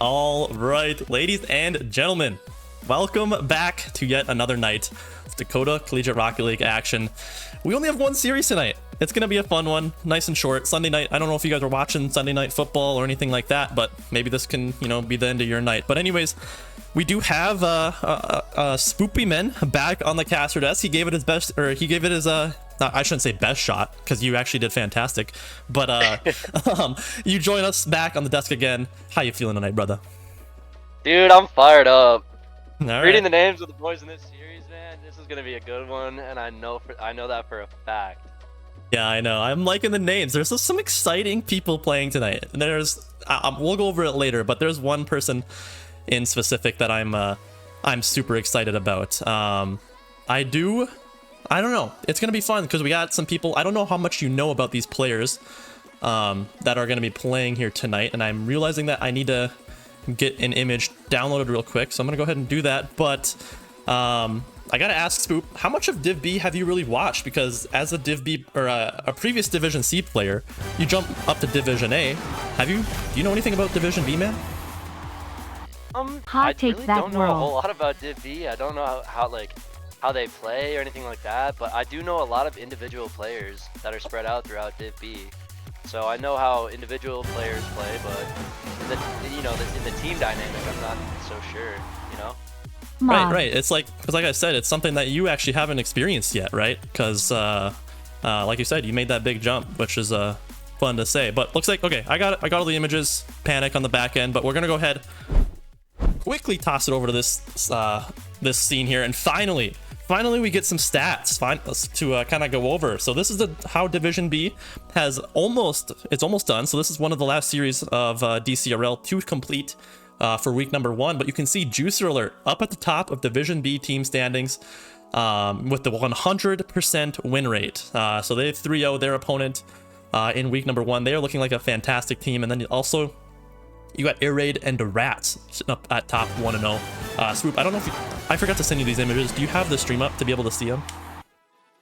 All right, ladies and gentlemen, welcome back to yet another night of Dakota Collegiate Rocket League action. We only have one series tonight. It's going to be a fun one, nice and short. Sunday night, I don't know if you guys are watching Sunday night football or anything like that, but maybe this can, be the end of your night. But anyways, we do have Spoopy Men back on the caster desk. He gave it his best, or he gave it his, I shouldn't say best shot, because you actually did fantastic. But you join us back on the desk again. How you feeling tonight, brother? Dude, I'm fired up. All Reading right. the names of the boys in this series, man, this is gonna be a good one, and I know that for a fact. Yeah, I know. I'm liking the names. There's just some exciting people playing tonight. We'll go over it later, but there's one person in specific that I'm super excited about. I don't know. It's gonna be fun because we got some people. I don't know how much you know about these players that are gonna be playing here tonight, and I'm realizing that I need to get an image downloaded real quick, so I'm gonna go ahead and do that. But I gotta ask Spoop, how much of Div B have you really watched? Because as a Div B or a previous Division C player, you jump up to Division A. Do you know anything about Division B, man? I really don't know a whole lot about Div B. I don't know how they play or anything like that, but I do know a lot of individual players that are spread out throughout Div B. So I know how individual players play, but in the team dynamic, I'm not so sure. Right. It's because like I said, it's something that you actually haven't experienced yet, right? Because like you said, you made that big jump, which is fun to say. But looks like okay, I got all the images. Panic on the back end, but we're gonna go ahead, quickly toss it over to this scene here, and finally we get some stats to kind of go over. So this is how Division B it's almost done. So this is one of the last series of Dcrl to complete for week number 1. But you can see Juicer Alert up at the top of Division B team standings with the 100% win rate. So they 3-0 their opponent in week number 1. They are looking like a fantastic team. And then also you got Air Raid and the Rats sitting up at top 1-0. Swoop, I don't know if I forgot to send you these images. Do you have the stream up to be able to see them?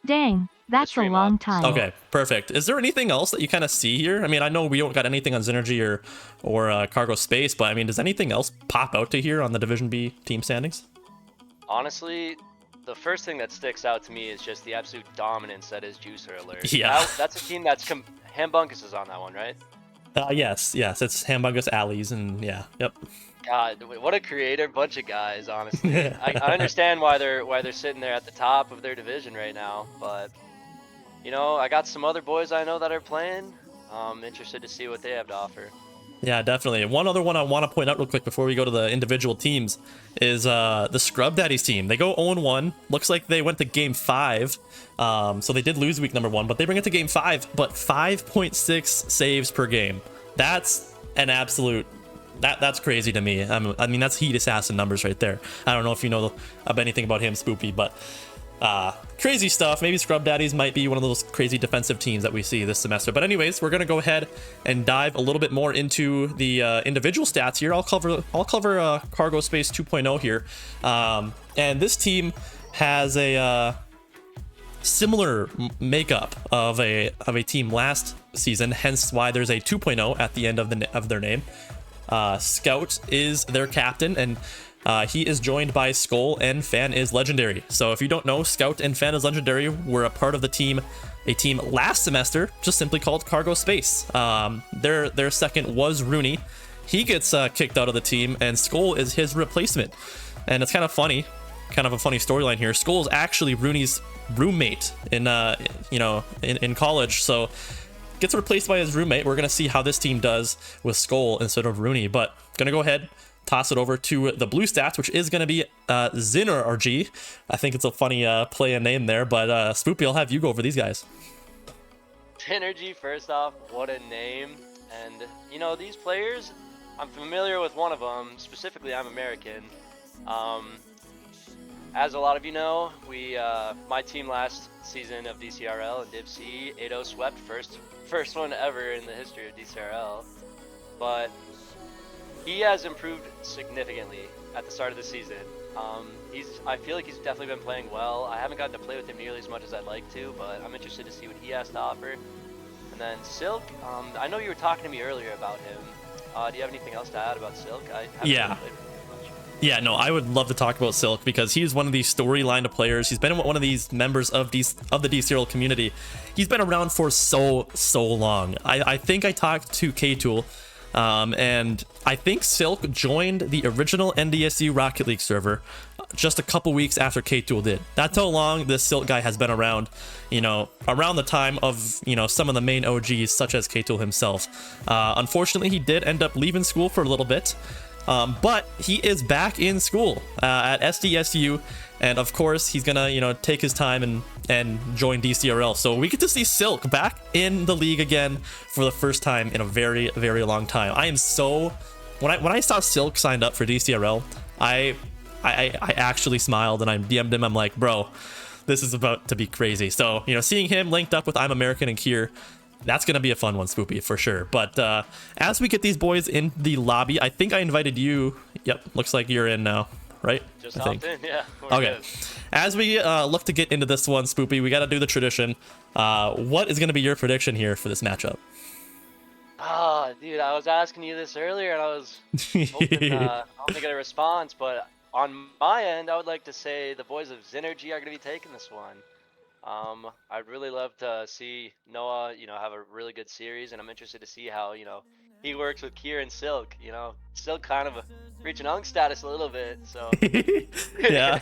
Dang, that's a long time. Okay, perfect. Is there anything else that you kind of see here? I mean, I know we don't got anything on Zynrg or Cargo Space, but I mean, does anything else pop out to here on the Division B team standings? Honestly, the first thing that sticks out to me is just the absolute dominance that is Juicer Alert. Yeah. That's a team that's Hambunkus is on that one, right? Yes, it's Hambungus Alleys, and yeah, yep. God, what a creative bunch of guys, honestly. I understand why they're sitting there at the top of their division right now, but I got some other boys I know that are playing. I'm interested to see what they have to offer. Yeah, definitely. One other one I want to point out real quick before we go to the individual teams is the Scrub Daddies team. They go 0-1. Looks like they went to game 5. So they did lose week number 1, but they bring it to game 5. But 5.6 saves per game. That's an absolute... That's crazy to me. I mean, that's Heat Assassin numbers right there. I don't know if you know anything about him, Spoopy, but crazy stuff. Maybe Scrub Daddies might be one of those crazy defensive teams that we see this semester. But anyways, we're gonna go ahead and dive a little bit more into the individual stats here. I'll cover Cargo Space 2.0 here, and this team has a similar makeup of a team last season. Hence why there's a 2.0 at the end of their name. Scout is their captain, and he is joined by Skull, and Fan is legendary. So if you don't know, Scout and Fan is legendary were a part of a team last semester, just simply called Cargo Space. Their second was Rooney. He gets kicked out of the team, and Skull is his replacement. And it's kind of funny, kind of a funny storyline here. Skull is actually Rooney's roommate in college, so gets replaced by his roommate. We're going to see how this team does with Skull instead of Rooney, but going to go ahead, toss it over to the blue stats, which is going to be Zynrg. I think it's a funny play and name there, but Spoopy, I'll have you go over these guys. Zynrg, first off, what a name. And these players, I'm familiar with one of them. Specifically, I'm American. As a lot of you know, my team last season of DCRL and Div C, 8-0 swept, first one ever in the history of DCRL. But he has improved significantly at the start of the season. I feel like he's definitely been playing well. I haven't gotten to play with him nearly as much as I'd like to, but I'm interested to see what he has to offer. And then Silk, I know you were talking to me earlier about him. Do you have anything else to add about Silk? I haven't Yeah. really played much. Yeah, no, I would love to talk about Silk because he's one of these storyline players. He's been one of these members of the Dcrl community. He's been around for so long. I think I talked to K-Tool, and I think Silk joined the original NDSU Rocket League server just a couple weeks after K-Tool did. That's how long this Silk guy has been around, you know, around the time of, you know, some of the main OGs such as K-Tool himself. Unfortunately, he did end up leaving school for a little bit. But he is back in school at SDSU, and of course he's gonna, you know, take his time and join DCRL. So we get to see Silk back in the league again for the first time in a very long time. I am so when I saw Silk signed up for DCRL, I actually smiled and I DM'd him. I'm like, bro, this is about to be crazy. So, you know, seeing him linked up with I'm American and Kier, that's going to be a fun one, Spoopy, for sure. But as we get these boys in the lobby, I think I invited you. Yep, looks like you're in now, right? Just I hopped think. in, yeah. Okay. As we look to get into this one, Spoopy, we got to do the tradition. What is going to be your prediction here for this matchup? Ah, dude, I was asking you this earlier, and I was hoping I don't get a response. But on my end, I would like to say the boys of Zynrg are going to be taking this one. I'd really love to see Noah, you know, have a really good series, and I'm interested to see how, you know, he works with Kier and Silk. You know, Silk kind of reaching Unk status a little bit, so Yeah,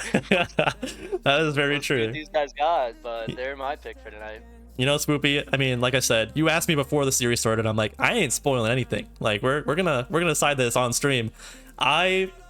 that is very let's see what true. these guys got, but they're my pick for tonight. You know, Spoopy, I mean, like I said, you asked me before the series started. I'm like, I ain't spoiling anything. Like, we're gonna decide this on stream.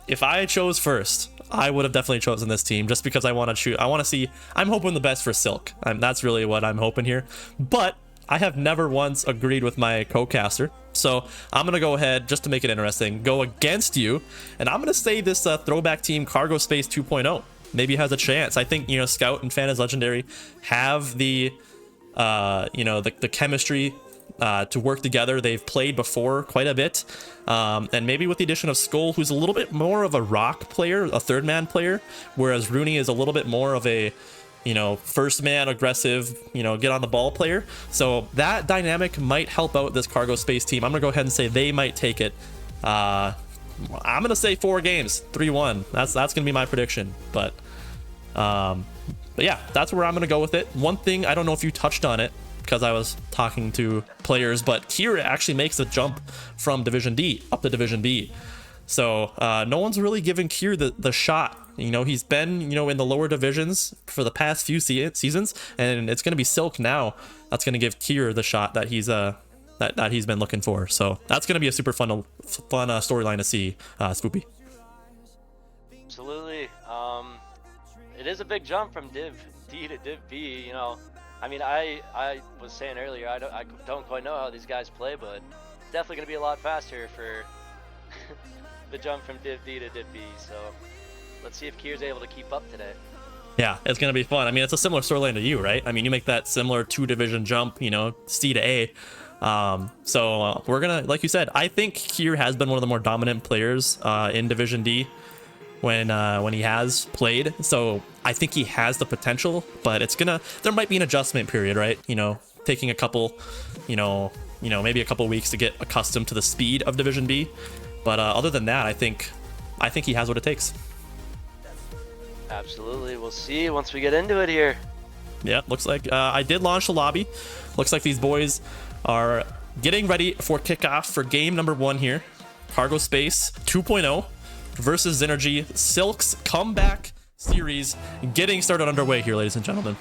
If I chose first, I would have definitely chosen this team just because I want to choose. I want to see. I'm hoping the best for Silk. That's really what I'm hoping here. But I have never once agreed with my co-caster, so I'm gonna go ahead just to make it interesting, go against you, and I'm gonna say this throwback team Cargo Space 2.0 maybe has a chance. I think, you know, Scout and Fan is Legendary have the you know, the chemistry to work together. They've played before quite a bit, and maybe with the addition of Skull, who's a little bit more of a rock player, a third man player, whereas Rooney is a little bit more of a, you know, first man aggressive, you know, get on the ball player. So that dynamic might help out this Cargo Space team. I'm gonna go ahead and say they might take it. I'm gonna say 4 games, 3-1. That's gonna be my prediction. But yeah, that's where I'm gonna go with it. One thing, I don't know if you touched on it because I was talking to players, but Kier actually makes a jump from Division D up to Division B. So no one's really given Kier the shot. You know, he's been, you know, in the lower divisions for the past few seasons, and it's gonna be Silk now that's gonna give Kier the shot that he's that he's been looking for. So that's gonna be a super fun storyline to see, Spoopy. Absolutely. It is a big jump from Div D to Div B. You know, I mean, I was saying earlier, I don't quite know how these guys play, but it's definitely gonna be a lot faster for the jump from Div D to Div B. So let's see if Kier's able to keep up today. Yeah, it's gonna be fun. I mean, it's a similar storyline to you, right? I mean, you make that similar 2-division jump, you know, C to A. So we're gonna, like you said, I think Kier has been one of the more dominant players in Division D when he has played. So I think he has the potential, but there might be an adjustment period, right? You know, taking a couple, you know, maybe a couple weeks to get accustomed to the speed of Division B. But other than that, I think he has what it takes. Absolutely. We'll see once we get into it here. Yeah, looks like I did launch the lobby. Looks like these boys are getting ready for kickoff for game number 1 here. Cargo Space 2.0 versus Zynrg. Silk's comeback series getting started underway here, ladies and gentlemen.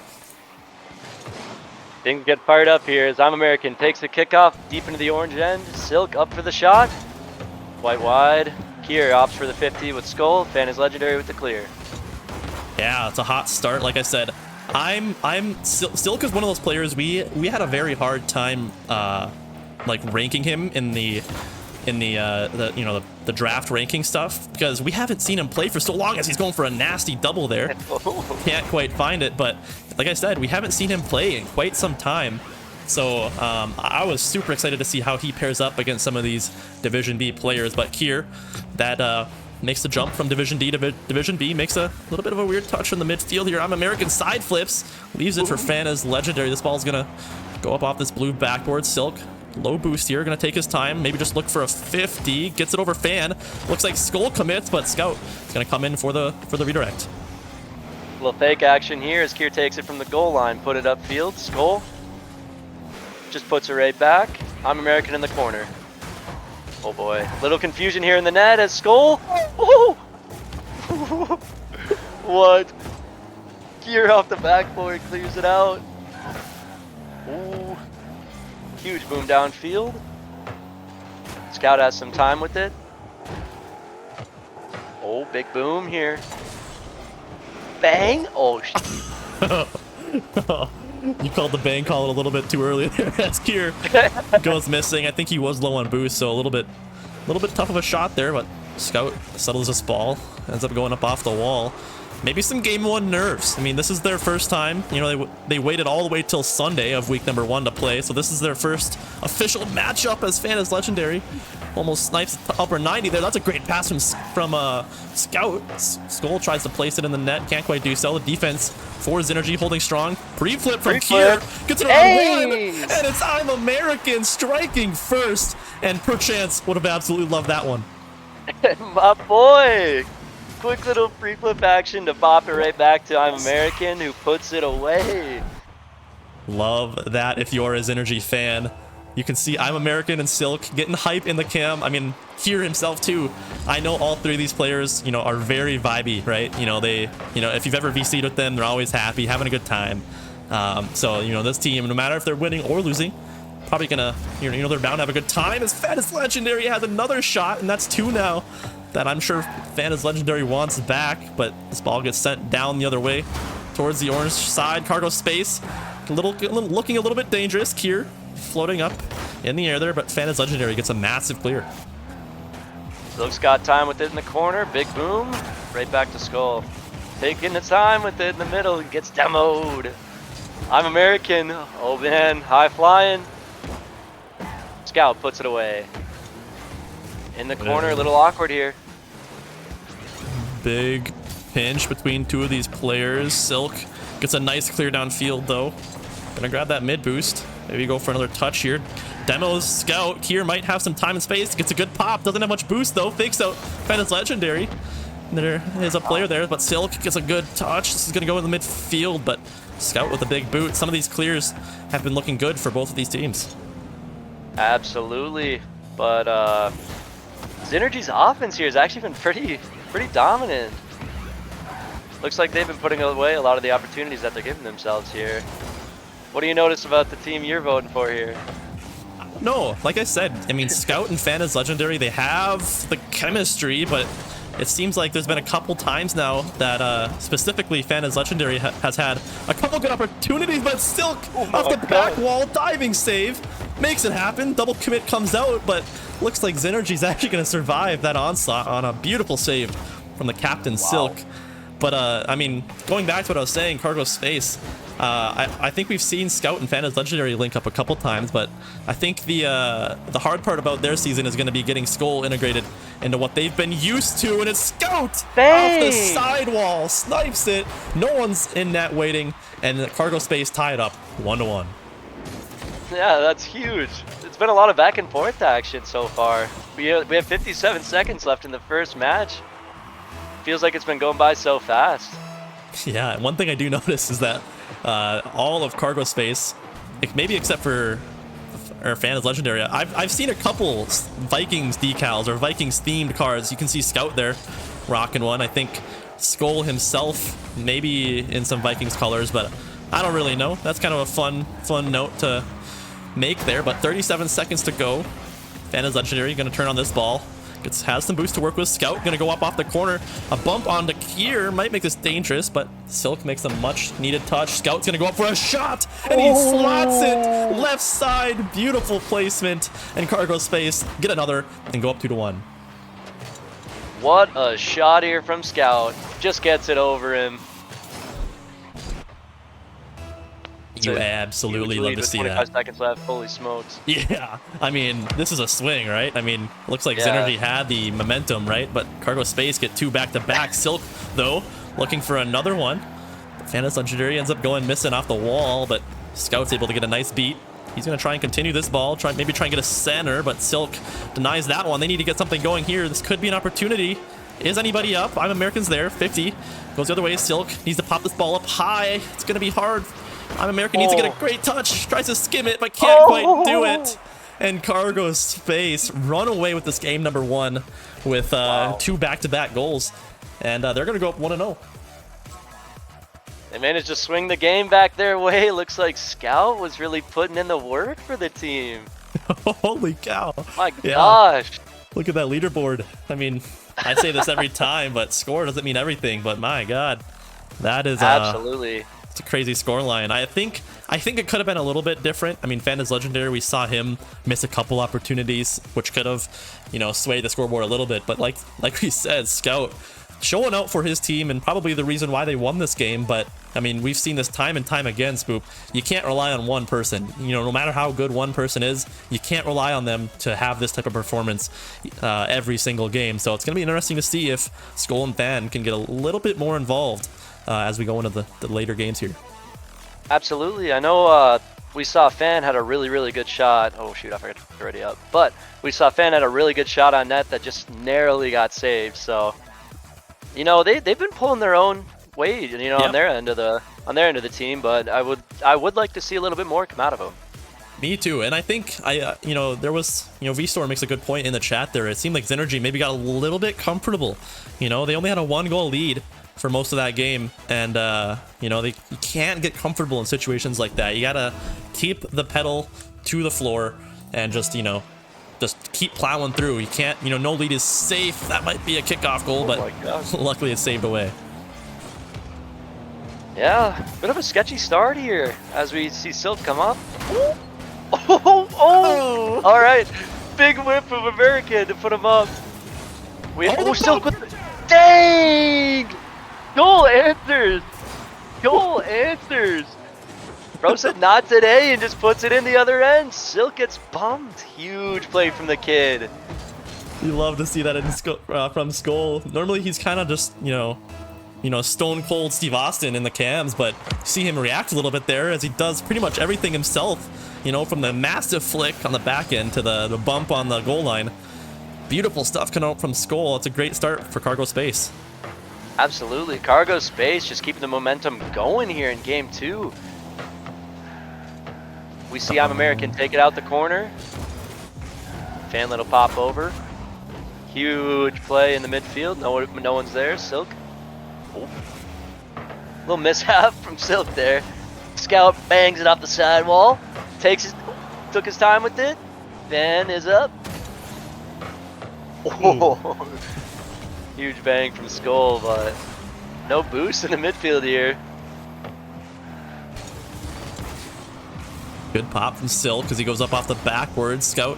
Things get fired up here as I'm American takes the kickoff deep into the orange end. Silk up for the shot. White wide. Kier opts for the 50 with Skull. Fan is Legendary with the clear. Yeah, it's a hot start. Like I said, Silk is one of those players we had a very hard time like ranking him in the you know, the draft ranking stuff because we haven't seen him play for so long as he's going for a nasty double there. Can't quite find it, but like I said, we haven't seen him play in quite some time. So I was super excited to see how he pairs up against some of these Division B players. But Kier, that makes the jump from Division D to Division B, makes a little bit of a weird touch from the midfield here. I'm American side flips, leaves it for Fan as Legendary. This ball's gonna go up off this blue backboard. Silk Low boost here, gonna take his time, maybe just look for a 50, gets it over Fan. Looks like Skull commits, but Scout is gonna come in for the redirect. Little fake action here as Kier takes it from the goal line, put it upfield. Skull just puts it right back. I'm American in the corner. Oh boy, little confusion here in the net as Skull. Oh! What? Kier off the backboard clears it out. Ooh. Huge boom downfield. Scout has some time with it. Oh, big boom here. Bang! Oh, You called the bang call a little bit too early there as Kier goes missing. I think he was low on boost, so a little bit tough of a shot there, but Scout settles this ball, ends up going up off the wall. Maybe some game 1 nerves. I mean, this is their first time. You know, they waited all the way till Sunday of week number 1 to play, so this is their first official matchup as Fan is Legendary. Almost snipes the upper 90 there. That's a great pass from Scout. Skull tries to place it in the net, can't quite do so. The defense for Zynrg holding strong. Pre-flip from Kier, gets it on 1, and it's I'm American striking first, and perchance would have absolutely loved that one. My boy! Quick little pre-flip action to bop it right back to I'm American, who puts it away. Love that if you're a Zynrg fan. You can see I'm American and Silk getting hype in the cam. I mean, Kier himself too. I know all 3 of these players, you know, are very vibey, right? You know, if you've ever VC'd with them, they're always happy, having a good time. So, you know, this team, no matter if they're winning or losing, probably gonna, you know, they're bound to have a good time. As Fan is Legendary has another shot, and that's 2 now that I'm sure Fan is Legendary wants back, but this ball gets sent down the other way towards the orange side. Cargo space, looking a little bit dangerous. Kier floating up in the air there, but Fan is Legendary gets a massive clear. Silk's got time with it in the corner. Big boom. Right back to Skull. Taking the time with it in the middle. Gets demoed. I'm American. Oh man. High flying. Scout puts it away. In the corner. A little awkward here. Big pinch between 2 of these players. Silk gets a nice clear downfield though. Gonna grab that mid boost. Maybe go for another touch here. Demos Scout. Kier might have some time and space. Gets a good pop. Doesn't have much boost though. Fakes out. Fan is Legendary. There is a player there, but Silk gets a good touch. This is gonna go in the midfield, but Scout with a big boot. Some of these clears have been looking good for both of these teams. Absolutely, but Zynrg's offense here has actually been pretty dominant. Looks like they've been putting away a lot of the opportunities that they're giving themselves here. What do you notice about the team you're voting for here? No, like I said, I mean, Scout and Fan is Legendary, they have the chemistry, but it seems like there's been a couple times now that specifically Fan is Legendary has had a couple good opportunities, but Silk off the back wall, diving save, makes it happen. Double commit comes out, but looks like Zynrg's actually going to survive that onslaught on a beautiful save from the captain, Silk. But, I mean, going back to what I was saying, Cargo Space, I think we've seen Scout and Fan is Legendary link up a couple times, but I think the hard part about their season is going to be getting Skull integrated into what they've been used to, and it's Scout off the sidewall, snipes it, no one's in net waiting, and the Cargo Space tied up 1-1. Yeah, that's huge. It's been a lot of back and forth action so far. We have 57 seconds left in the first match. Feels like it's been going by so fast. Yeah, one thing I do notice is that all of Cargo Space, maybe except for Fan is Legendary, I've seen a couple Vikings decals or Vikings themed cards. You can see Scout there rocking one. I think Skull himself maybe in some Vikings colors, but I don't really know. That's kind of a fun note to make there, but 37 seconds to go. Fan is Legendary gonna turn on this ball. Has some boost to work with. Scout gonna go up off the corner. A bump onto Kier might make this dangerous, but Silk makes a much needed touch. Scout's gonna go up for a shot, and he slots it left side. Beautiful placement, and Cargo Space get another and go up 2-1. What a shot here from Scout. Just gets it over him. You absolutely love to see that. 25 seconds left. Holy smokes. Yeah, I mean, this is a swing, right? I mean, looks like Zynrg had the momentum, right? But Cargo Space get 2 back-to-back. Silk, though, looking for another one. Fan is Legendary ends up going missing off the wall, but Scout's able to get a nice beat. He's going to try and continue this ball, maybe try and get a center, but Silk denies that one. They need to get something going here. This could be an opportunity. Is anybody up? I'm American's there. 50. Goes the other way. Silk needs to pop this ball up high. It's going to be hard. I'm American needs to get a great touch. Tries to skim it, but can't quite do it. And Cargo Space run away with this game number 1 with 2 back-to-back goals. And they're going to go up 1-0. They managed to swing the game back their way. Looks like Scout was really putting in the work for the team. Holy cow. My gosh. Look at that leaderboard. I mean, I say this every time, but score doesn't mean everything. But my God, that is absolutely. It's a crazy score line. I think it could have been a little bit different. I mean, Fan is legendary. We saw him miss a couple opportunities, which could have, swayed the scoreboard a little bit. But like we said, Scout showing out for his team and probably the reason why they won this game. But I mean, we've seen this time and time again, Spoop. You can't rely on one person. No matter how good one person is, you can't rely on them to have this type of performance every single game. So it's going to be interesting to see if Skull and Fan can get a little bit more involved as we go into the later games here. Absolutely. I know we saw Fan had a really good shot. Oh shoot, I forgot to put it already up. But we saw Fan had a really good shot on net that just narrowly got saved. So they've been pulling their own weight, Yep. on their end of the team. But I would like to see a little bit more come out of them. Me too, and I think there was VStorm makes a good point in the chat there. It seemed like Zynrg maybe got a little bit comfortable. They only had a 1-goal lead for most of that game, and you can't get comfortable in situations like that. You gotta keep the pedal to the floor and just keep plowing through. You can't, no lead is safe. That might be a kickoff goal, but luckily it's saved away. Yeah, bit of a sketchy start here as we see Silk come up. Oh! All right, big whip of American to put him up. Silk with the... Dang! Goal answers! Goal answers! Bro said not today and just puts it in the other end. Silk gets bumped. Huge play from the kid. You love to see that from Skull. Normally he's kind of just, stone cold Steve Austin in the cams, but see him react a little bit there as he does pretty much everything himself, from the massive flick on the back end to the bump on the goal line. Beautiful stuff coming out from Skull. It's a great start for Cargo Space. Absolutely. Cargo Space just keeping the momentum going here in game 2. We see I'm American take it out the corner. Fan little pop over. Huge play in the midfield. No one's there. Silk. Oh. Little mishap from Silk there. Scout bangs it off the sidewall. Took his time with it. Fan is up. Oh. Huge bang from Skull, but no boost in the midfield here. Good pop from Silk as he goes up off the backboard. Scout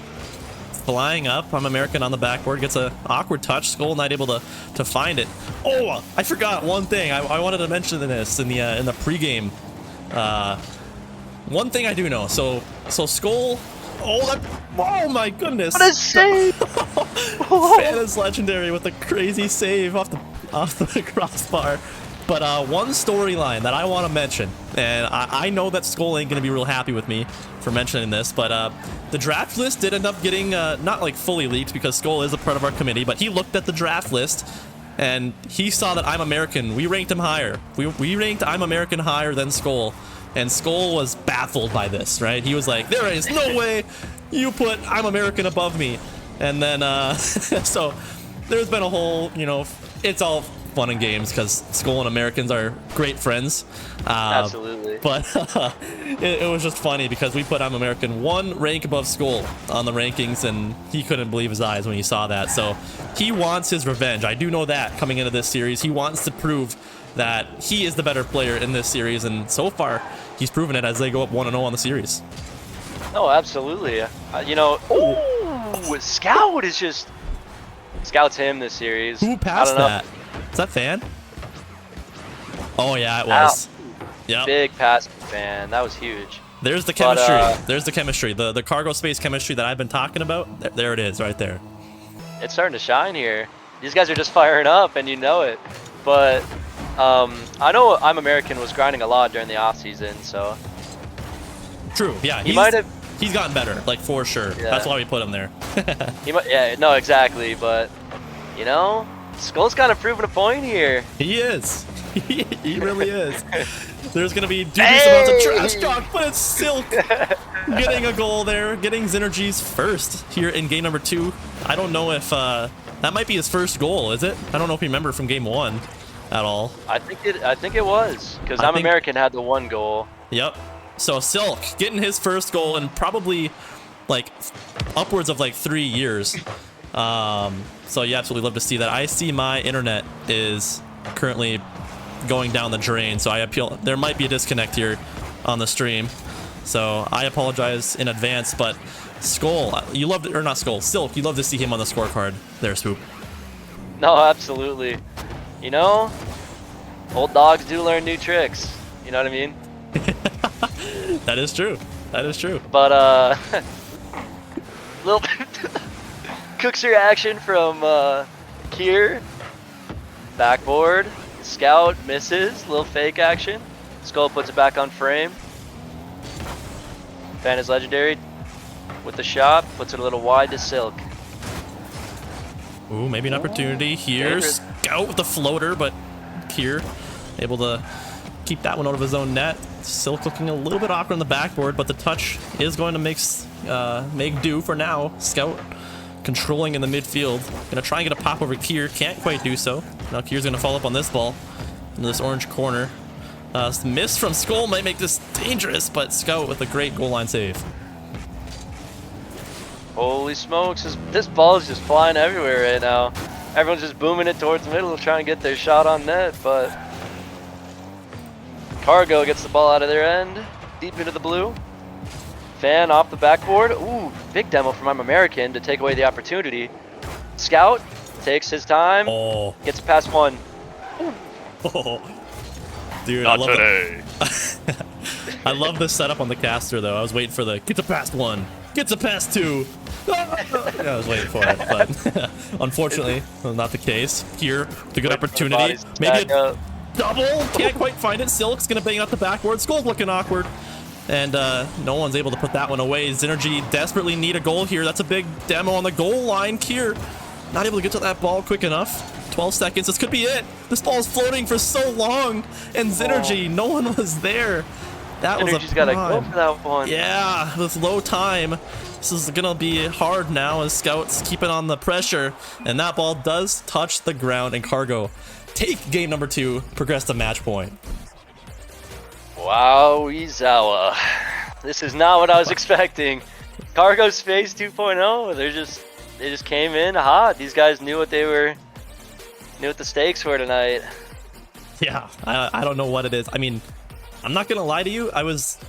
flying up. I'm American on the backboard. Gets an awkward touch. Skull not able to find it. Oh, I forgot one thing. I wanted to mention this in the pregame. One thing I do know. So Skull. Oh my goodness! What a save! Fan is legendary with a crazy save off the crossbar. But one storyline that I want to mention, and I know that Skull ain't gonna be real happy with me for mentioning this, but the draft list did end up getting not like fully leaked because Skull is a part of our committee, but he looked at the draft list and he saw that I'm American. We ranked him higher. We ranked I'm American higher than Skull. And Skull was baffled by this, right? He was like, there is no way you put I'm American above me. And then, so there's been a whole, it's all fun and games because Skull and Americans are great friends. Absolutely. But it was just funny because we put I'm American 1 rank above Skull on the rankings, and he couldn't believe his eyes when he saw that. So he wants his revenge. I do know that coming into this series. He wants to prove that he is the better player in this series, and so far he's proven it as they go up 1-0 on the series. Oh, absolutely. Scout is just... Scout's him this series. Who passed that? Is that Fan? Oh yeah, it was. Yeah. Big pass Fan. That was huge. There's the chemistry. There's the chemistry. The Cargo Space chemistry that I've been talking about. There it is, right there. It's starting to shine here. These guys are just firing up, and you know it. But I know I'm American was grinding a lot during the off season, so true. Yeah, he might have he's gotten better, like for sure. Yeah. That's why we put him there. Yeah, no, exactly. But you know, Skull's kind of proving a point here. He is. He really is. There's gonna be dubious amounts of trash talk, but it's Silk getting a goal there, getting Zynrg's first here in game number 2. I don't know if that might be his first goal, is it? I don't know if you remember from game 1 at all. I think it was, because I'm American had the 1 goal. Yep. So Silk getting his first goal in probably like upwards of like 3 years. So yeah, absolutely love to see that. I see my internet is currently going down the drain, so I appeal. There might be a disconnect here on the stream, so I apologize in advance. But Skull, you love, or not Skull, Silk, you love to see him on the scorecard there, Swoop. No, absolutely. You know, old dogs do learn new tricks. You know what I mean? That is true. That is true. But little Cook's reaction from Kier. Backboard. Scout misses. Little fake action. Skull puts it back on frame. Fan is legendary with the shot. Puts it a little wide to Silk. Ooh, maybe an opportunity here. Scout with the floater, but Kier able to keep that one out of his own net. Silk looking a little bit awkward on the backboard, but the touch is going to make do for now. Scout controlling in the midfield. Gonna try and get a pop over Kier. Can't quite do so. Now Kier's gonna follow up on this ball into this orange corner. Miss from Skull might make this dangerous, but Scout with a great goal line save. Holy smokes, this ball is just flying everywhere right now. Everyone's just booming it towards the middle, trying to get their shot on net, but Cargo gets the ball out of their end, deep into the blue. Fan off the backboard. Ooh, big demo from I'm American to take away the opportunity. Scout takes his time, gets past one. Oh. Dude, Not I love today. I love the setup on the caster, though. I was waiting for the get to past 1, get to past 2. Yeah, I was waiting for it, but unfortunately, not the case. Here, the good opportunity. Maybe a double. Can't quite find it. Silk's gonna bang out the backboard. Skull's looking awkward, and no one's able to put that one away. Zynrg desperately need a goal here. That's a big demo on the goal line. Kier not able to get to that ball quick enough. 12 seconds. This could be it. This ball is floating for so long, and Zynrg, no one was there. That was a got to go for that one. Yeah, with low time. This is gonna be hard now as Scouts keeping on the pressure, and that ball does touch the ground, and Cargo take game number 2, progress to match point. Wow, Izawa. This is not what I was expecting. Cargo Space 2.0. They just came in hot. These guys knew what the stakes were tonight. Yeah, I don't know what it is. I mean, I'm not gonna lie to you. I was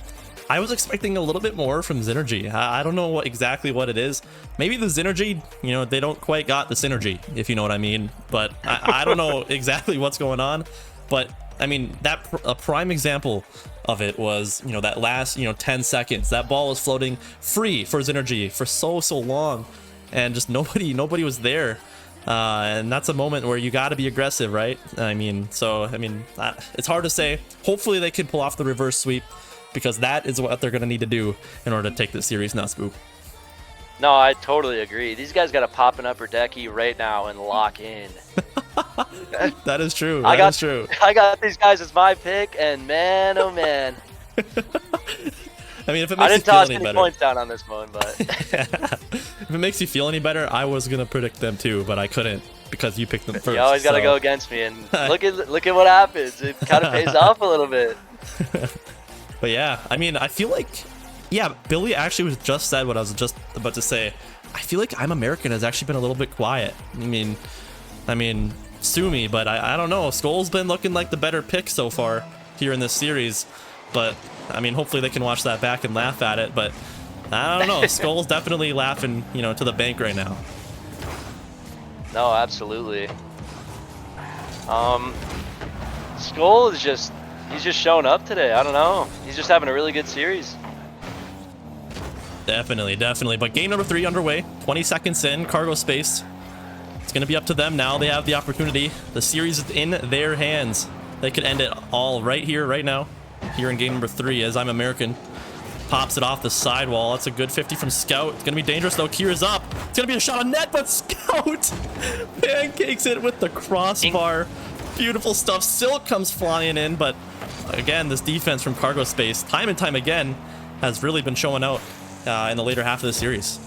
expecting a little bit more from Zynrg. I don't know exactly what it is. Maybe the Zynrg, you know, they don't quite got the synergy, if you know what I mean. But I don't know exactly what's going on. But I mean, a prime example of it was, you know, that last, 10 seconds. That ball was floating free for Zynrg for so long, and just nobody was there. And that's a moment where you got to be aggressive, right? I mean, it's hard to say. Hopefully they can pull off the reverse sweep, because that is what they're going to need to do in order to take this series now, Spook. No, I totally agree. These guys got to pop an upper decky right now and lock in. That is true. That is true. I got these guys as my pick, and man, oh man. I mean, if it makes I didn't you feel toss any any better. points down on this one, but if it makes you feel any better, I was gonna predict them too, but I couldn't because you picked them first. You always got to go against me, and look at what happens. It kind of pays off a little bit. But yeah, I mean, I feel like, yeah, Billy actually just said what I was just about to say. I feel like I'm American has actually been a little bit quiet. I mean, sue me, but I don't know. Skull's been looking like the better pick so far here in this series. But I mean, hopefully they can watch that back and laugh at it. But I don't know. Skull's definitely laughing, to the bank right now. No, absolutely. Skull is he's just showing up today. I don't know. He's just having a really good series. Definitely. But game number 3 underway. 20 seconds in, Cargo Space. It's going to be up to them now. They have the opportunity. The series is in their hands. They could end it all right here, right now. Here in game number 3, as I'm American. pops it off the sidewall. That's a good 50 from Scout. It's gonna be dangerous though. Kier's up. It's gonna be a shot on net, but Scout pancakes it with the crossbar. Beautiful stuff. Silk comes flying in, but again, this defense from Cargo Space, time and time again, has really been showing out in the later half of the series.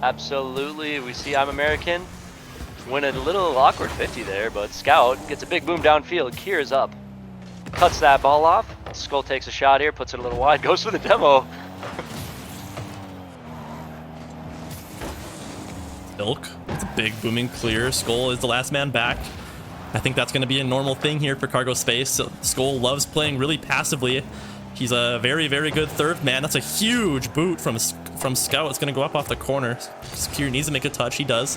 Absolutely. We see I'm American win a little awkward 50 there, but Scout gets a big boom downfield. Kier's up. Cuts that ball off. Skull takes a shot here, puts it a little wide, goes for the demo. Silk, it's a big booming clear. Skull is the last man back. I think that's going to be a normal thing here for Cargo Space. So Skull loves playing really passively. He's a very, very good third man. That's a huge boot from Scout. It's going to go up off the corner. Kier needs to make a touch. He does.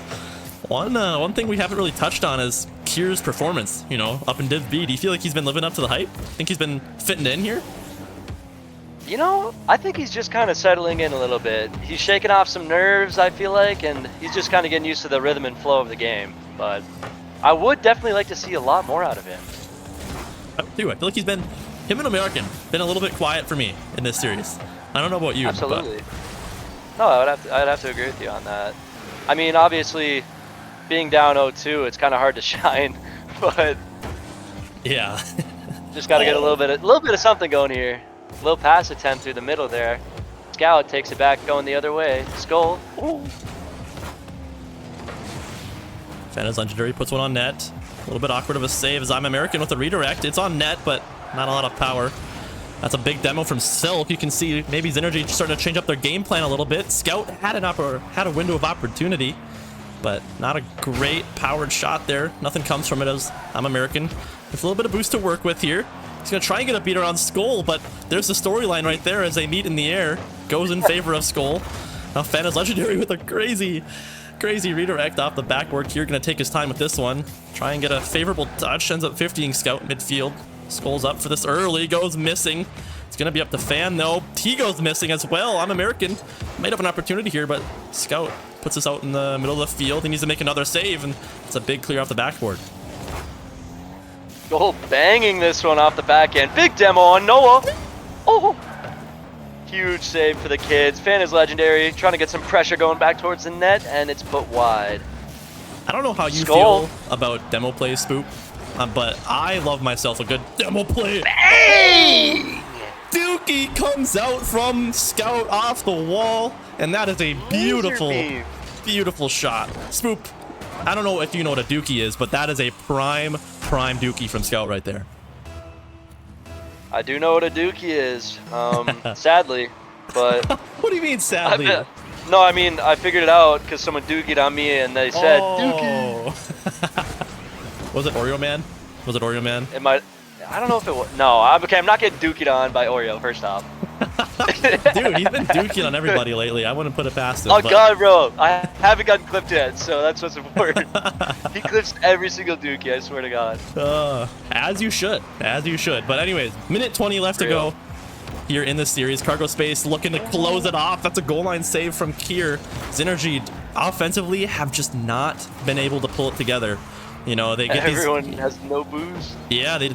One thing we haven't really touched on is Kier's performance, you know, up in Div B. Do you feel like he's been living up to the hype? Think he's been fitting in here? You know, I think he's just kind of settling in a little bit. He's shaking off some nerves, I feel like, and he's just kind of getting used to the rhythm and flow of the game. But I would definitely like to see a lot more out of him. I feel like him and American, been a little bit quiet for me in this series. I don't know about you. Absolutely. No, I'd have to agree with you on that. I mean, obviously, being down 0-2, it's kind of hard to shine, but yeah, just got to get a little bit of something going here. A little pass attempt through the middle there. Scout takes it back, going the other way. Skull. Ooh. Fanna's Legendary puts one on net. A little bit awkward of a save as I'm American with a redirect. It's on net, but not a lot of power. That's a big demo from Silk. You can see maybe Zynrg starting to change up their game plan a little bit. Scout had a window of opportunity, but not a great powered shot there. Nothing comes from it as I'm American. There's a little bit of boost to work with here. He's going to try and get a beater on Skull, but there's the storyline right there as they meet in the air. Goes in favor of Skull. Now Fanna's Legendary with a crazy redirect off the backboard here. Going to take his time with this one. Try and get a favorable touch. Ends up 50ing Scout midfield. Skull's up for this early. Goes missing. It's going to be up to Fan, though. He goes missing as well. I'm American. Might have an opportunity here, but Scout puts us out in the middle of the field. He needs to make another save, and it's a big clear off the backboard. Goal banging this one off the back end. Big demo on Noah. Oh, huge save for the kids. Fan is Legendary, trying to get some pressure going back towards the net, and it's put wide. I don't know how you feel about demo plays, Spoop, but I love myself a good demo play. Bang! Dookie comes out from Scout off the wall, and that is a beautiful shot. Spoop, I don't know if you know what a Dookie is, but that is a prime Dookie from Scout right there. I do know what a Dookie is, sadly, but... What do you mean, sadly? No, I mean, I figured it out because someone Dookied on me and they said, Dookie. Was it Oreo Man? Was it Oreo Man? It might... I don't know if it was... No, I'm not getting Dookied on by Oreo, first off. Dude, he's been dooking on everybody lately. I wouldn't put it past him. Oh, God, bro. I haven't gotten clipped yet, so that's what's important. He clips every single Dookie, I swear to God. As you should. As you should. But anyways, minute 20 left to go here in this series. Cargo Space looking to close it off. That's a goal line save from Kier. Zynrg offensively have just not been able to pull it together. You know, they get everyone has no boost. Yeah, they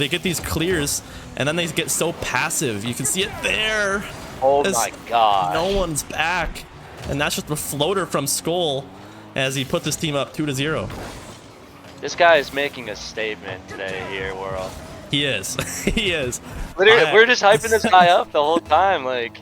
get these clears, and then they get so passive. You can see it there. Oh my God! No one's back, and that's just a floater from Skull as he puts his team up 2-0. This guy is making a statement today here, world. He is. He is. Literally, we're just hyping this guy up the whole time, like.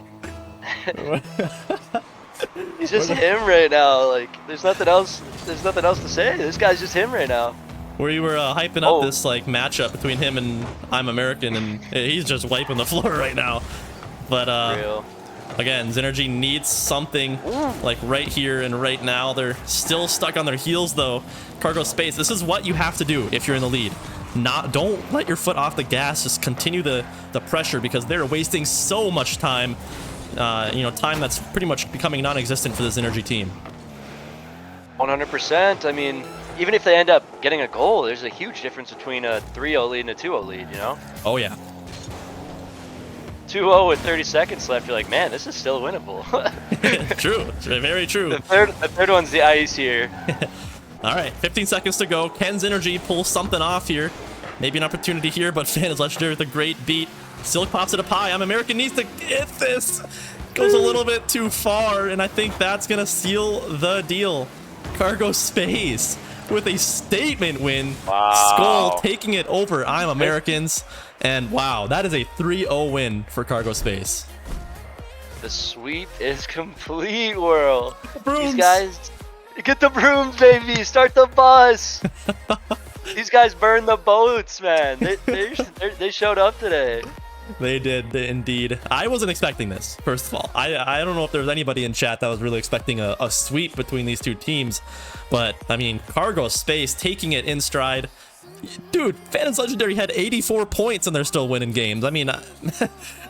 He's just him right now. Like, there's nothing else. There's nothing else to say. This guy's just him right now. We were hyping up this like matchup between him and I'm American, and he's just wiping the floor right now. But again, Zynrg needs something like right here and right now. They're still stuck on their heels though. Cargo Space. This is what you have to do if you're in the lead. Don't let your foot off the gas. Just continue the pressure because they're wasting so much time. Time that's pretty much becoming non-existent for this Zynrg team. 100%. I mean, even if they end up getting a goal, there's a huge difference between a 3-0 lead and a 2-0 lead, you know? Oh, yeah. 2-0 with 30 seconds left, you're like, man, this is still winnable. True. Very true. The third one's the ice here. All right, 15 seconds to go. Can Zynrg pull something off here? Maybe an opportunity here, but Fan is Legendary with a great beat. Silk pops it up high. I'm American needs to get this. Goes a little bit too far, and I think that's gonna seal the deal. Cargo Space with a statement win. Wow. Skull taking it over I'm Americans, and wow, that is a 3-0 win for Cargo Space. The sweep is complete, world. Brooms. These guys, get the brooms, baby. Start the bus. These guys burned the boats, man. They showed up today. They did indeed. I wasn't expecting this, first of all. I don't know if there was anybody in chat that was really expecting a sweep between these two teams, but I mean, Cargo Space taking it in stride. Dude, Phantom's Legendary had 84 points and they're still winning games. I mean,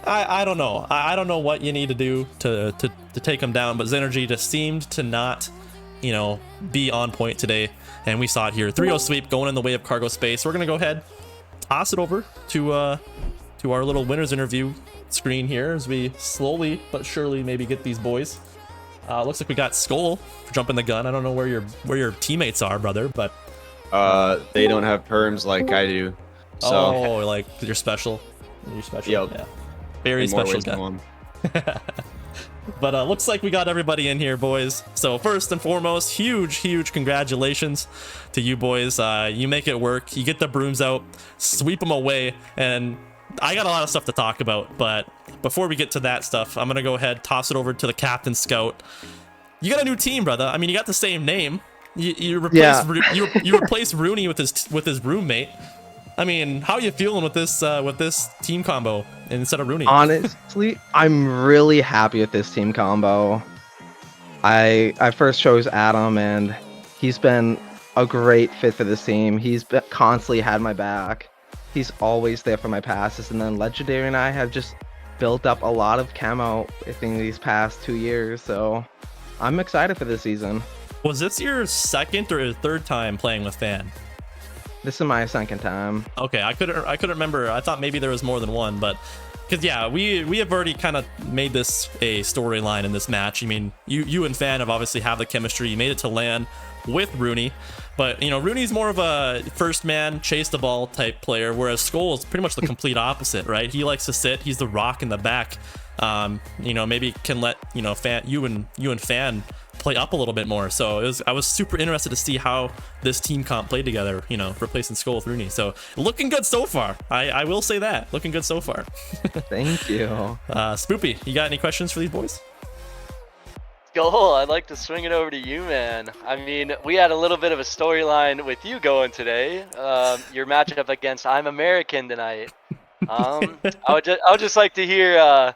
I don't know. I don't know what you need to do to take them down, but Zynrg just seemed to not, you know, be on point today, and we saw it here. 3-0 sweep going in the way of Cargo Space. We're gonna go ahead, toss it over to our little winners interview screen here as we slowly but surely maybe get these boys. Looks like we got Skull for jumping the gun. I don't know where your teammates are, brother, but they don't have perms like I do. So oh, like you're special. You're special. Yep. Yeah. Very special guy. But looks like we got everybody in here, boys. So first and foremost, huge congratulations to you boys. You make it work. You get the brooms out, sweep them away, and I got a lot of stuff to talk about. But before we get to that stuff, I'm gonna go ahead, toss it over to the Captain Scout. You got a new team, brother. I mean, you got the same name. You replace you replace Rooney with his roommate. I mean, how are you feeling with this team combo instead of Rooney? Honestly, I'm really happy with this team combo. I first chose Adam, and he's been a great fit for this team. He's constantly had my back. He's always there for my passes, and then Legendary and I have just built up a lot of camo in these past 2 years, so I'm excited for this season. Was this your second or third time playing with Fan? This is my second time. Okay, I couldn't remember. I thought maybe there was more than one, but because yeah, we have already kind of made this a storyline in this match. I mean, you and Fan have obviously have the chemistry. You made it to LAN with Rooney, but you know, Rooney's more of a first man chase the ball type player, whereas Skull is pretty much the complete opposite, right? He likes to sit. He's the rock in the back. You know, maybe can let you and Fan play up a little bit more. So I was super interested to see how this team comp played together, you know, replacing Skull with Rooney. So looking good so far. I will say that. Looking good so far. Thank you. Spoopy, you got any questions for these boys? Skull, I'd like to swing it over to you, man. I mean, we had a little bit of a storyline with you going today. Your matchup against I'm American tonight. I would just like to hear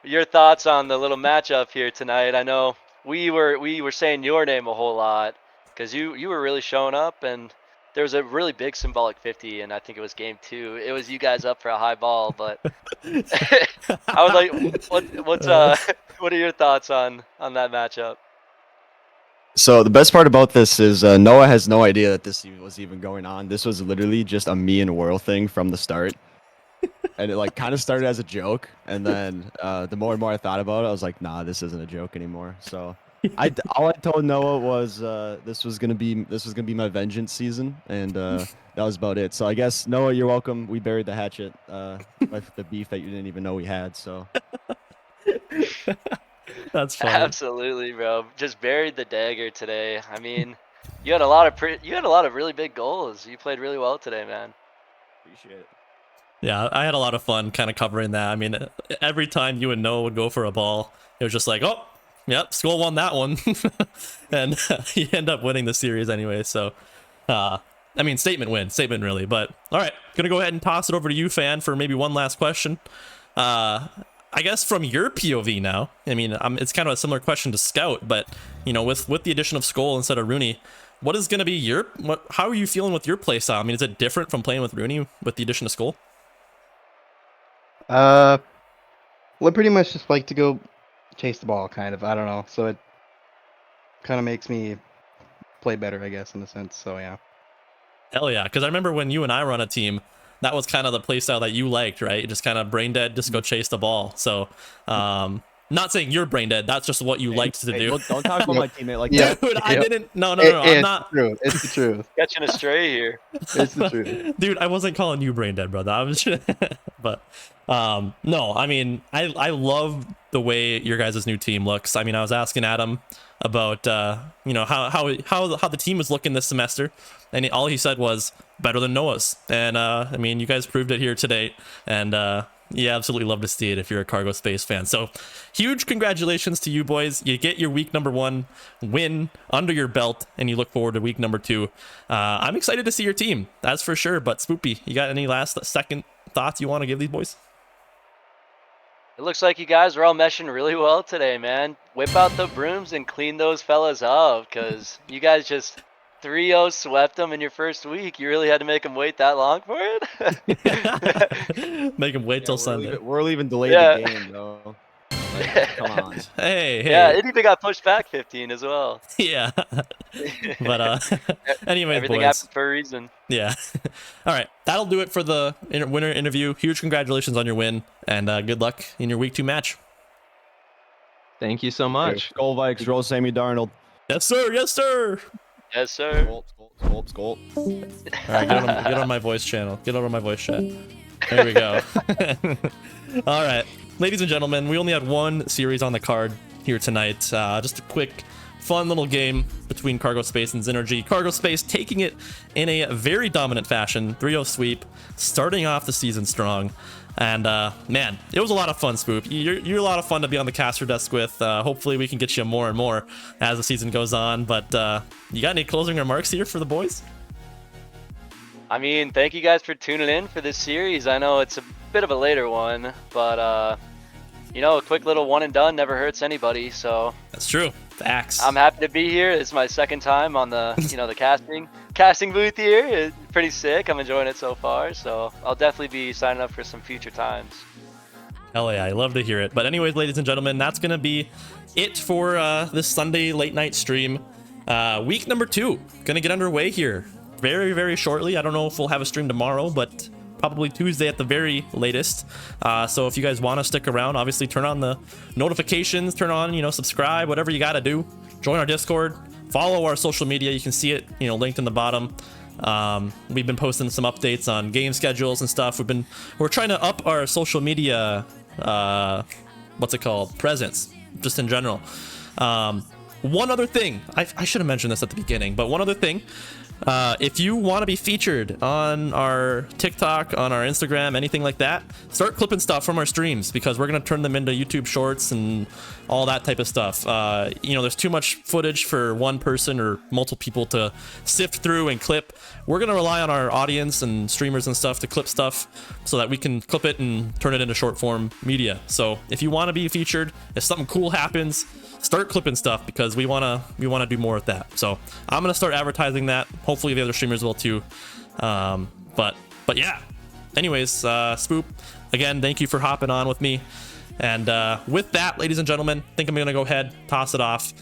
your thoughts on the little matchup here tonight. I know we were saying your name a whole lot because you were really showing up, and there was a really big symbolic 50, and I think it was game 2. It was you guys up for a high ball, but I was like, what are your thoughts on that matchup? So the best part about this is Noah has no idea that this was even going on. This was literally just a me and Whirl thing from the start. And it like kind of started as a joke, and then the more and more I thought about it, I was like, nah, this isn't a joke anymore. So all I told Noah was this was gonna be my vengeance season, and that was about it. So I guess Noah, you're welcome. We buried the hatchet with the beef that you didn't even know we had. So That's funny. Absolutely, bro. Just buried the dagger today. I mean, you had a lot of really big goals. You played really well today, man. appreciate it. Yeah, I had a lot of fun kind of covering that. I mean, every time you and Noah would go for a ball, it was just like, oh, yep, Skull won that one. And he ended up winning the series anyway. So, I mean, statement really. But all right, gonna go ahead and toss it over to you, Fan, for maybe one last question. I guess from your POV now, I mean, it's kind of a similar question to Scout, but you know, with the addition of Skull instead of Rooney, what is gonna be how are you feeling with your play style? I mean, is it different from playing with Rooney with the addition of Skull? Well, I pretty much just like to go chase the ball, kind of. I don't know. So it kind of makes me play better, I guess, in a sense. So yeah. Hell yeah, because I remember when you and I were on a team, that was kind of the play style that you liked, right? Just kind of brain dead, just go chase the ball. So, Not saying you're brain dead. That's just what you liked to Hey, do. don't talk about my teammate like Yeah. that. Dude, I Yep. didn't. No. I'm not. True. It's the truth. Catching a stray here. It's the truth. Dude, I wasn't calling you brain dead, brother. I was but no, I mean, I love the way your guys' new team looks. I mean, I was asking Adam about you know, how the team was looking this semester, and all he said was better than Noah's. And I mean, you guys proved it here today, and you absolutely love to see it if you're a Cargo Space fan. So huge congratulations to you boys. You get your week number 1 win under your belt, and you look forward to week number 2. I'm excited to see your team, that's for sure. But Spoopy, you got any last second thoughts you want to give these boys? It looks like you guys are all meshing really well today, man. Whip out the brooms and clean those fellas up, because you guys just 3-0 swept them in your first week. You really had to make them wait that long for it? Make them wait till Sunday. We're leaving delayed Yeah. the game, though. Like, come on. Hey. Yeah, it even got pushed back 15 as well. Yeah. But anyway, Everything boys. happened for a reason. Yeah. All right, that'll do it for the winner interview. Huge congratulations on your win, and good luck in your week 2 match. Thank you so much. Skull Vikes, roll Sammy Darnold. Yes, sir. Yes, sir. Yes, sir. Skull. All right, get on my voice channel. Get over my voice chat. There we go. All right, ladies and gentlemen, we only had one series on the card here tonight. Just a quick, fun little game between Cargo Space and Zynrg. Cargo Space taking it in a very dominant fashion, 3-0 sweep, starting off the season strong. And man, it was a lot of fun, Spoop. You're a lot of fun to be on the caster desk with. Hopefully we can get you more and more as the season goes on. But you got any closing remarks here for the boys? I mean, thank you guys for tuning in for this series. I know it's a bit of a later one, but you know, a quick little one and done never hurts anybody. So That's true. Facts. I'm happy to be here. It's my second time on the the casting booth here. It's pretty sick. I'm enjoying it so far. So I'll definitely be signing up for some future times. Hell yeah, I love to hear it. But anyways, ladies and gentlemen, that's going to be it for this Sunday late night stream. Week number 2, going to get underway here very, very shortly. I don't know if we'll have a stream tomorrow, but probably Tuesday at the very latest. So if you guys want to stick around, obviously turn on the notifications, turn on, subscribe, whatever you got to do. Join our Discord, follow our social media. You can see it, linked in the bottom. We've been posting some updates on game schedules and stuff. We're trying to up our social media, presence, just in general. One other thing, I should have mentioned this at the beginning, but one other thing, if you want to be featured on our TikTok, on our Instagram, anything like that, start clipping stuff from our streams, because we're going to turn them into YouTube shorts and all that type of stuff. There's too much footage for one person or multiple people to sift through and clip. We're going to rely on our audience and streamers and stuff to clip stuff so that we can clip it and turn it into short form media. So if you want to be featured, if something cool happens, start clipping stuff, because we want to do more with that. So I'm going to start advertising that. Hopefully the other streamers will too. But yeah, anyways, Spoop, again, thank you for hopping on with me. And with that, ladies and gentlemen, I think I'm going to go ahead, toss it off,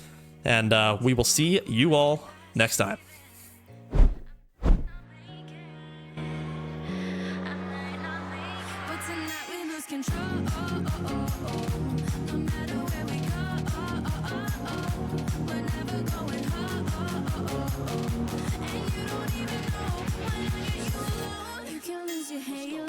and we will see you all next time. But tonight we lose control. No matter where we go, we're never going home. And you don't even know when I get you alone. You can lose your halo.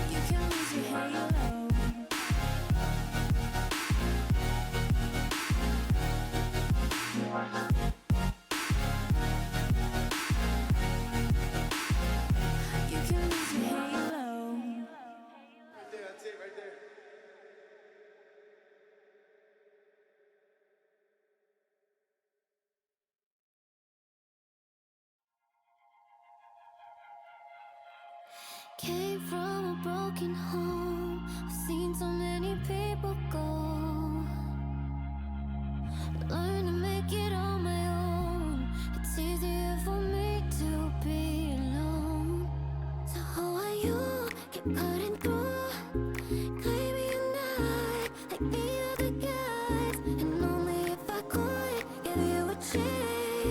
You can lose your halo. You can lose your halo. That's it right there. Came from a broken home. I've seen so many people go. Learn to make it on my own. It's easier for me to be alone. So how are you? Keep cutting through, claiming you're not like the other guys. And only if I could give you a chance.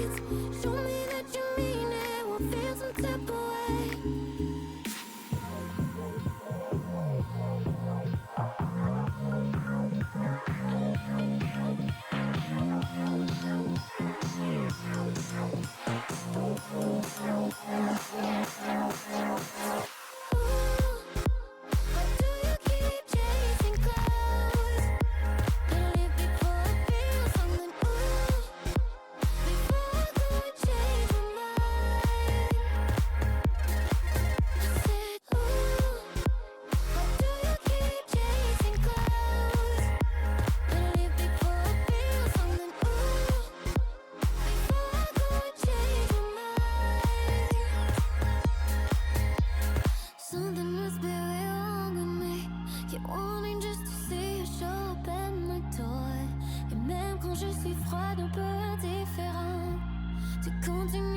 Continue